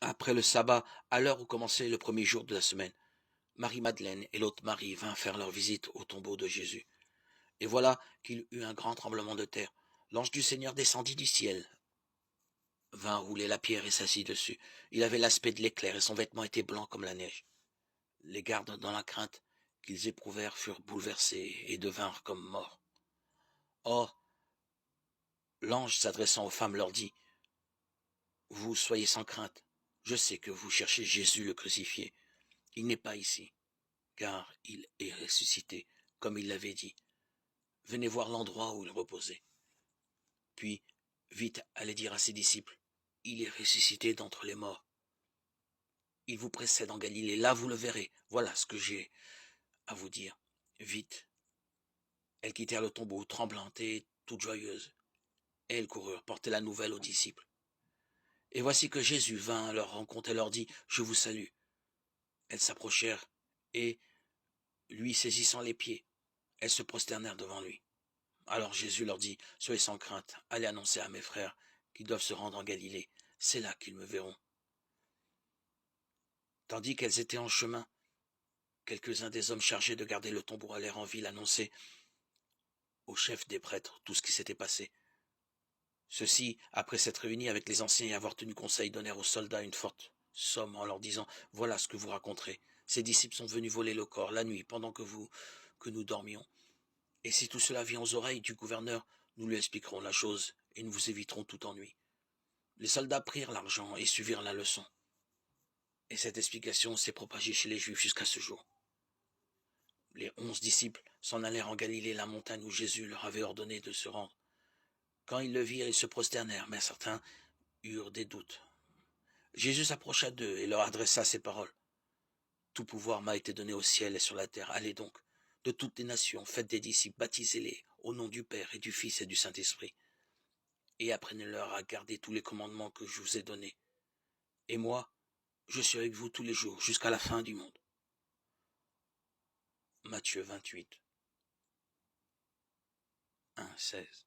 Après le sabbat, à l'heure où commençait le premier jour de la semaine, Marie-Madeleine et l'autre Marie vinrent faire leur visite au tombeau de Jésus. Et voilà qu'il eut un grand tremblement de terre. L'ange du Seigneur descendit du ciel, vint rouler la pierre et s'assit dessus. Il avait l'aspect de l'éclair et son vêtement était blanc comme la neige. Les gardes, dans la crainte qu'ils éprouvèrent, furent bouleversés et devinrent comme morts. Or, l'ange s'adressant aux femmes leur dit, vous soyez sans crainte. Je sais que vous cherchez Jésus le crucifié. Il n'est pas ici, car il est ressuscité, comme il l'avait dit. Venez voir l'endroit où il reposait. Puis, vite, allez dire à ses disciples, il est ressuscité d'entre les morts. Il vous précède en Galilée, là vous le verrez. Voilà ce que j'ai à vous dire. Vite. Elles quittèrent le tombeau, tremblantes et toutes joyeuses. Et elles coururent porter la nouvelle aux disciples. Et voici que Jésus vint à leur rencontre et leur dit, je vous salue. Elles s'approchèrent et, lui saisissant les pieds, elles se prosternèrent devant lui. Alors Jésus leur dit, soyez sans crainte, allez annoncer à mes frères qu'ils doivent se rendre en Galilée. C'est là qu'ils me verront. Tandis qu'elles étaient en chemin, quelques-uns des hommes chargés de garder le tombeau allèrent en ville annoncer au chef des prêtres tout ce qui s'était passé. Ceux-ci, après s'être réunis avec les anciens et avoir tenu conseil, donnèrent aux soldats une forte somme en leur disant, voilà ce que vous raconterez. Ces disciples sont venus voler le corps la nuit pendant que nous dormions. Et si tout cela vient aux oreilles du gouverneur, nous lui expliquerons la chose et nous vous éviterons tout ennui. Les soldats prirent l'argent et suivirent la leçon. Et cette explication s'est propagée chez les Juifs jusqu'à ce jour. Les 11 disciples s'en allèrent en Galilée, la montagne où Jésus leur avait ordonné de se rendre. Quand ils le virent, ils se prosternèrent, mais certains eurent des doutes. Jésus s'approcha d'eux et leur adressa ces paroles. Tout pouvoir m'a été donné au ciel et sur la terre. Allez donc, de toutes les nations, faites des disciples, baptisez-les au nom du Père et du Fils et du Saint-Esprit. Et apprenez-leur à garder tous les commandements que je vous ai donnés. Et moi, je suis avec vous tous les jours, jusqu'à la fin du monde. Matthieu 28, 1, 16.